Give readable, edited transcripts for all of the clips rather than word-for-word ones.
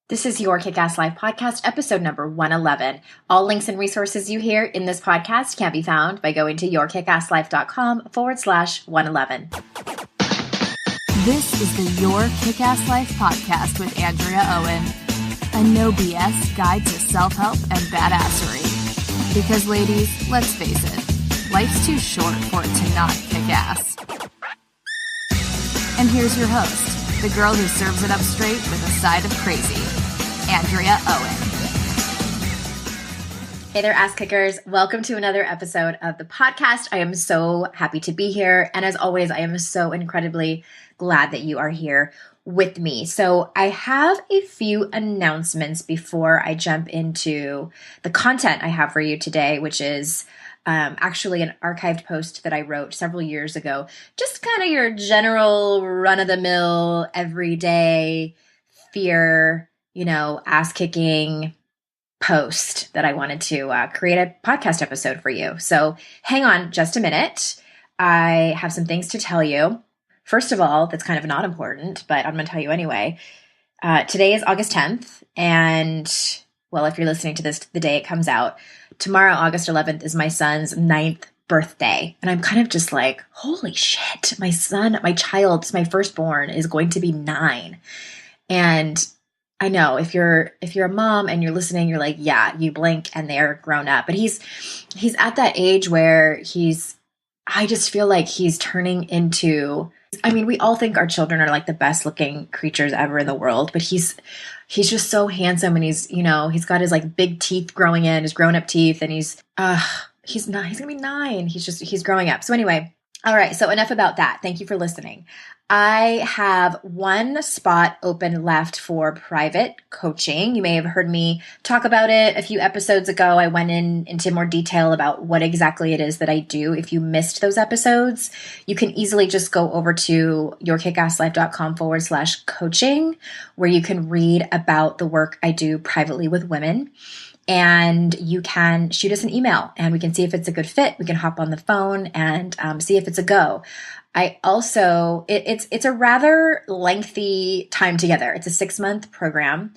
This is your Kick-Ass Life podcast, episode number 111. All links and resources you hear in this podcast can be found by going to yourkickasslife.com/111. This is the Your Kick-Ass Life podcast with Andrea Owen, a no BS guide to self-help and badassery. Because ladies, let's face it, life's too short for it to not kick ass. And here's your host, the girl who serves it up straight with a side of crazy, Andrea Owen. Hey there, ass kickers. Welcome to another episode of the podcast. I am so happy to be here. And as always, I am so incredibly glad that you are here with me. So I have a few announcements before I jump into the content I have for you today, which is actually an archived post that I wrote several years ago. Just kind of your general run-of-the-mill, everyday fear, ass-kicking post that I wanted to create a podcast episode for you. So hang on just a minute. I have some things to tell you. First of all, that's kind of not important, but I'm going to tell you anyway. Today is August 10th, and well, if you're listening to this the day it comes out, tomorrow, August 11th, is my son's 9th birthday. And I'm kind of just like, holy shit, my child, my firstborn is going to be 9. And I know if you're a mom and you're listening, you're like, yeah, you blink and they're grown up. But he's at that age where I just feel like he's turning into, we all think our children are like the best looking creatures ever in the world, but he's just so handsome, and he's got his like big teeth growing in, his grown up teeth, and he's going to be 9. He's growing up. So anyway, all right. So enough about that. Thank you for listening. I have one spot open left for private coaching. You may have heard me talk about it a few episodes ago. I went into more detail about what exactly it is that I do. If you missed those episodes, you can easily just go over to yourkickasslife.com/coaching, where you can read about the work I do privately with women. And you can shoot us an email and we can see if it's a good fit. We can hop on the phone and see if it's a go. I also, it's a rather lengthy time together. It's a 6-month program.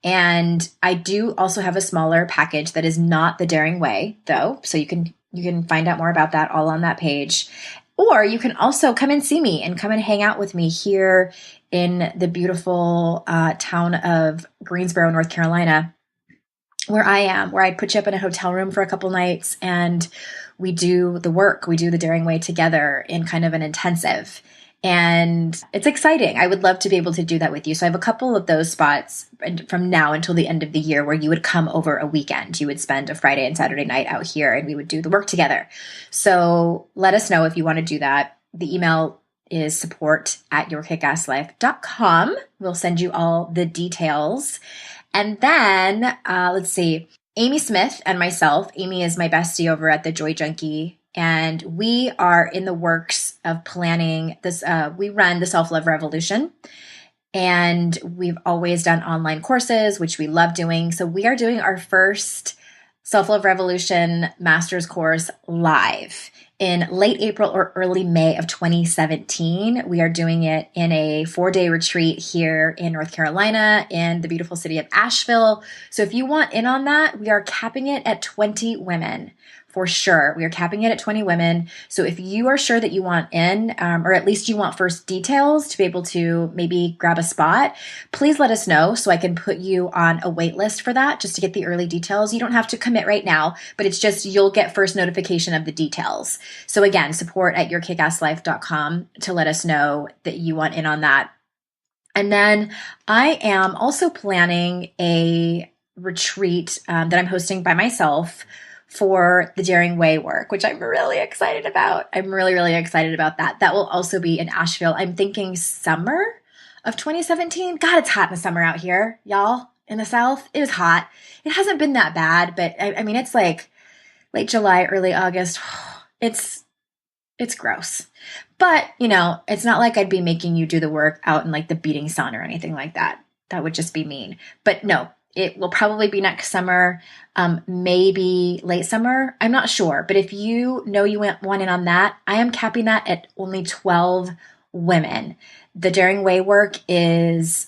And I do also have a smaller package that is not the Daring Way, though. So you can find out more about that all on that page. Or you can also come and see me and come and hang out with me here in the beautiful town of Greensboro, North Carolina, where I am, where I put you up in a hotel room for a couple nights and we do the work, we do the Daring Way together in kind of an intensive. And it's exciting. I would love to be able to do that with you. So I have a couple of those spots from now until the end of the year where you would come over a weekend. You would spend a Friday and Saturday night out here and we would do the work together. So let us know if you want to do that. The email is support@yourkickasslife.com. We'll send you all the details. And then, let's see, Amy Smith and myself, Amy is my bestie over at the Joy Junkie, and we are in the works of planning this. We run the Self-Love Revolution, and we've always done online courses, which we love doing. So we are doing our first Self-Love Revolution Master's course live in late April or early May of 2017. We are doing it in a 4-day retreat here in North Carolina in the beautiful city of Asheville. So if you want in on that, we are capping it at 20 women. For sure. We are capping it at 20 women. So if you are sure that you want in, or at least you want first details to be able to maybe grab a spot, please let us know so I can put you on a wait list for that, just to get the early details. You don't have to commit right now, but it's just you'll get first notification of the details. So again, support@yourkickasslife.com to let us know that you want in on that. And then I am also planning a retreat that I'm hosting by myself for the Daring Way work, which I'm really excited about. I'm really, really excited about that. That will also be in Asheville. I'm thinking summer of 2017. God, it's hot in the summer out here, y'all. In the South, it was hot. It hasn't been that bad, but it's like late July, early August. It's gross. But, it's not like I'd be making you do the work out in like the beating sun or anything like that. That would just be mean. But no, it will probably be next summer, maybe late summer. I'm not sure. But if you know you want in on that, I am capping that at only 12 women. The Daring Way work is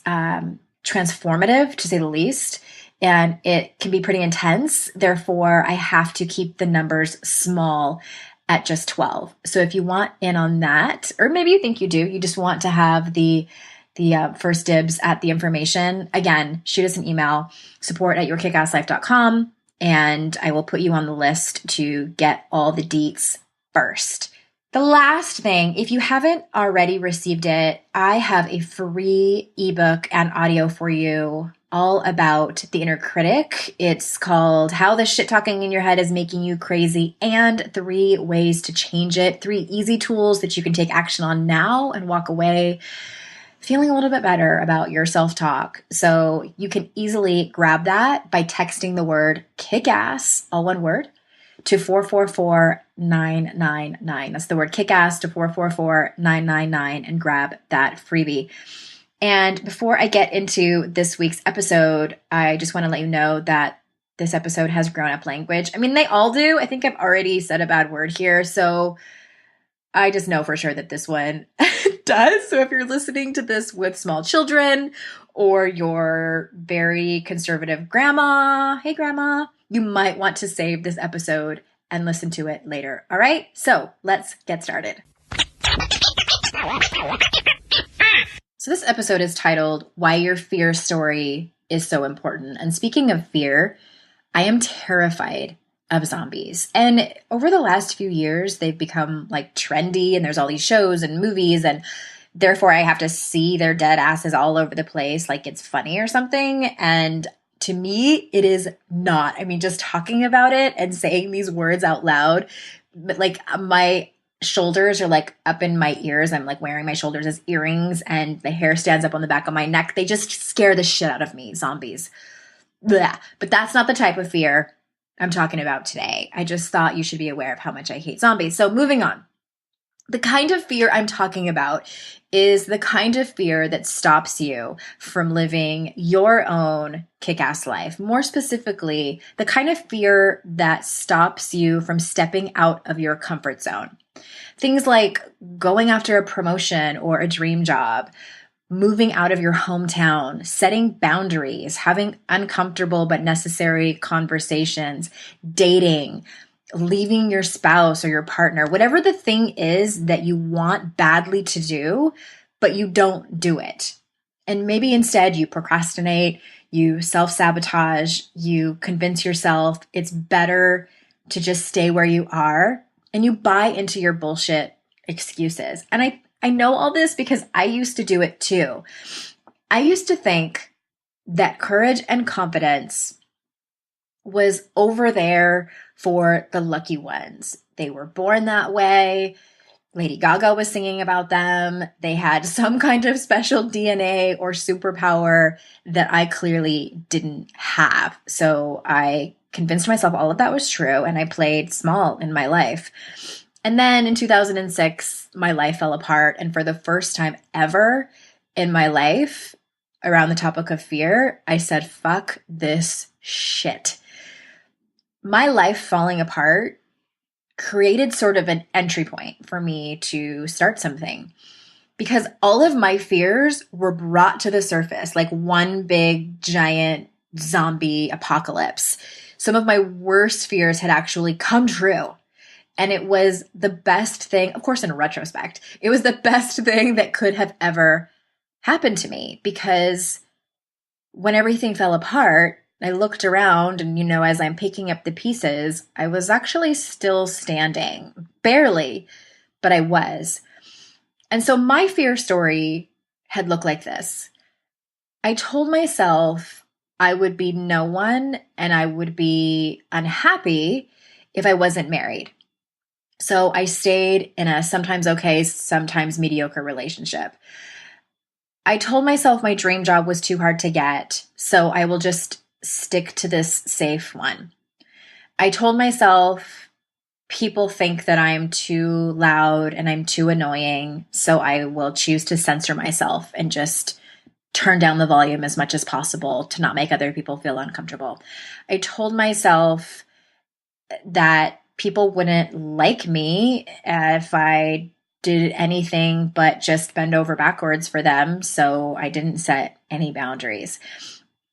transformative, to say the least, and it can be pretty intense. Therefore, I have to keep the numbers small at just 12. So if you want in on that, or maybe you think you do, you just want to have the first dibs at the information, again, shoot us an email, support@yourkickasslife.com, and I will put you on the list to get all the deets first. The last thing, if you haven't already received it, I have a free ebook and audio for you all about the inner critic. It's called How the Shit Talking in Your Head is Making You Crazy and 3 Ways to Change It. 3 easy tools that you can take action on now and walk away feeling a little bit better about your self-talk. So you can easily grab that by texting the word kick-ass, all one word, to 444-999. That's the word kick-ass to 444-999 and grab that freebie. And before I get into this week's episode, I just want to let you know that this episode has grown-up language. I mean, they all do. I think I've already said a bad word here, so I just know for sure that this one does. So if you're listening to this with small children or your very conservative grandma, hey grandma, you might want to save this episode and listen to it later. All right, so let's get started. So this episode is titled Why Your Fear Story is So Important. And speaking of fear, I am terrified of zombies. And over the last few years, they've become like trendy and there's all these shows and movies, and therefore I have to see their dead asses all over the place like it's funny or something. And to me, it is not. I mean, just talking about it and saying these words out loud, but like my shoulders are like up in my ears. I'm like wearing my shoulders as earrings and the hair stands up on the back of my neck. They just scare the shit out of me, zombies. Blah. But that's not the type of fear I'm talking about today. I just thought you should be aware of how much I hate zombies. So moving on. The kind of fear I'm talking about is the kind of fear that stops you from living your own kick-ass life. More specifically, the kind of fear that stops you from stepping out of your comfort zone. Things like going after a promotion or a dream job, moving out of your hometown, setting boundaries, having uncomfortable but necessary conversations, dating, leaving your spouse or your partner, whatever the thing is that you want badly to do, but you don't do it. And maybe instead you procrastinate, you self-sabotage, you convince yourself it's better to just stay where you are, and you buy into your bullshit excuses. And I know all this because I used to do it too. I used to think that courage and confidence was over there for the lucky ones. They were born that way. Lady Gaga was singing about them. They had some kind of special DNA or superpower that I clearly didn't have. So I convinced myself all of that was true, and I played small in my life. And then in 2006, my life fell apart. And for the first time ever in my life, around the topic of fear, I said, fuck this shit. My life falling apart created sort of an entry point for me to start something, because all of my fears were brought to the surface like one big giant zombie apocalypse. Some of my worst fears had actually come true. And it was the best thing, of course, in retrospect, it was the best thing that could have ever happened to me, because when everything fell apart, I looked around and, as I'm picking up the pieces, I was actually still standing. Barely, but I was. And so my fear story had looked like this. I told myself I would be no one and I would be unhappy if I wasn't married. So I stayed in a sometimes okay, sometimes mediocre relationship. I told myself my dream job was too hard to get, so I will just stick to this safe one. I told myself people think that I'm too loud and I'm too annoying, so I will choose to censor myself and just turn down the volume as much as possible to not make other people feel uncomfortable. I told myself that people wouldn't like me if I did anything but just bend over backwards for them, so I didn't set any boundaries.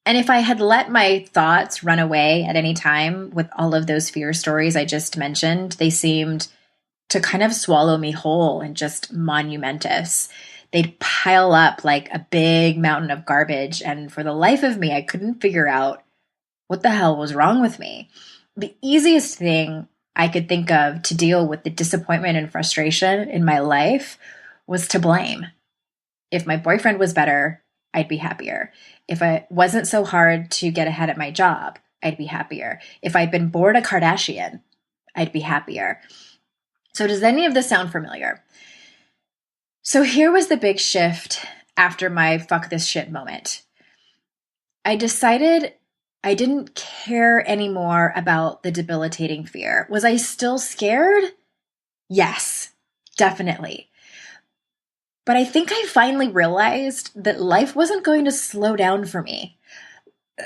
And if I had let my thoughts run away at any time with all of those fear stories I just mentioned, they seemed to kind of swallow me whole and just monumentous. They'd pile up like a big mountain of garbage. And for the life of me, I couldn't figure out what the hell was wrong with me. The easiest thing I could think of to deal with the disappointment and frustration in my life was to blame. If my boyfriend was better, I'd be happier. If it wasn't so hard to get ahead at my job, I'd be happier. If I'd been bored a Kardashian, I'd be happier. So does any of this sound familiar? So here was the big shift after my fuck this shit moment. I decided I didn't care anymore about the debilitating fear. Was I still scared? Yes, definitely. But I think I finally realized that life wasn't going to slow down for me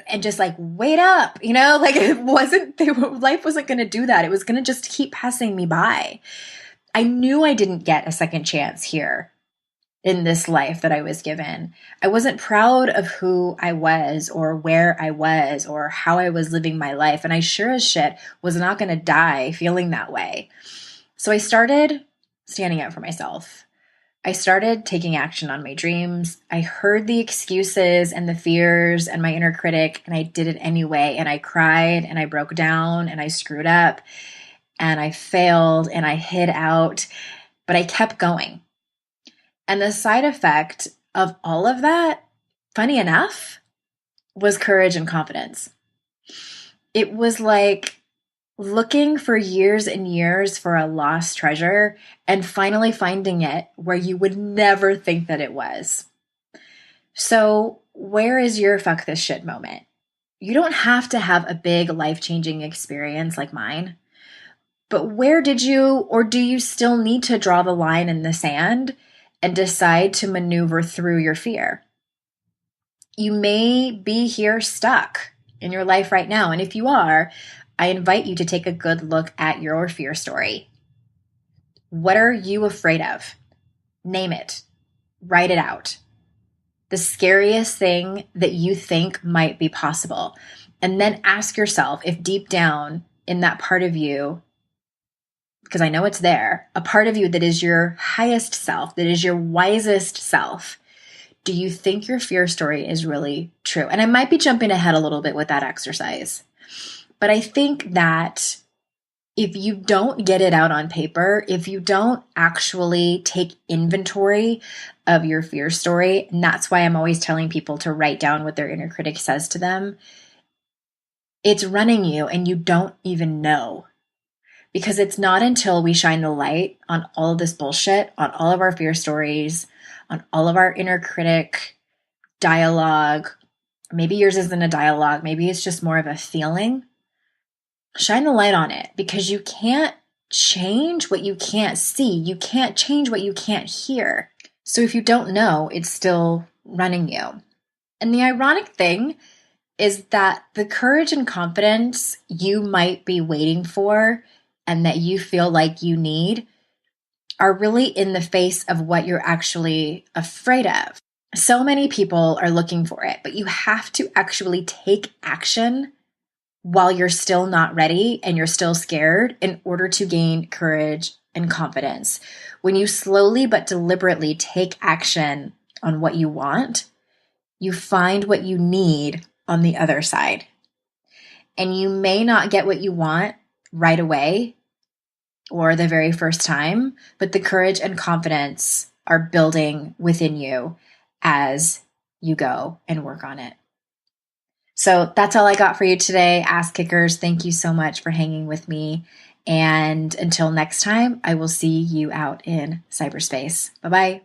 and just like, wait up, like life wasn't going to do that. It was going to just keep passing me by. I knew I didn't get a second chance here in this life that I was given. I wasn't proud of who I was or where I was or how I was living my life. And I sure as shit was not going to die feeling that way. So I started standing up for myself. I started taking action on my dreams. I heard the excuses and the fears and my inner critic, and I did it anyway. And I cried and I broke down and I screwed up and I failed and I hid out, but I kept going. And the side effect of all of that, funny enough, was courage and confidence. It was like looking for years and years for a lost treasure and finally finding it where you would never think that it was. So where is your fuck this shit moment? You don't have to have a big life-changing experience like mine. But where did you or do you still need to draw the line in the sand and decide to maneuver through your fear? You may be here stuck in your life right now. And if you are, I invite you to take a good look at your fear story. What are you afraid of? Name it. Write it out. The scariest thing that you think might be possible. And then ask yourself if deep down in that part of you, because I know it's there, a part of you that is your highest self, that is your wisest self, do you think your fear story is really true? And I might be jumping ahead a little bit with that exercise. But I think that if you don't get it out on paper, if you don't actually take inventory of your fear story, and that's why I'm always telling people to write down what their inner critic says to them, it's running you and you don't even know. Because it's not until we shine the light on all of this bullshit, on all of our fear stories, on all of our inner critic dialogue, maybe yours isn't a dialogue, maybe it's just more of a feeling. Shine the light on it because you can't change what you can't see. You can't change what you can't hear. So if you don't know, it's still running you. And the ironic thing is that the courage and confidence you might be waiting for and that you feel like you need are really in the face of what you're actually afraid of. So many people are looking for it, but you have to actually take action while you're still not ready and you're still scared in order to gain courage and confidence. When you slowly but deliberately take action on what you want, you find what you need on the other side. And you may not get what you want right away or the very first time, but the courage and confidence are building within you as you go and work on it. So that's all I got for you today, Ass Kickers. Thank you so much for hanging with me. And until next time, I will see you out in cyberspace. Bye-bye.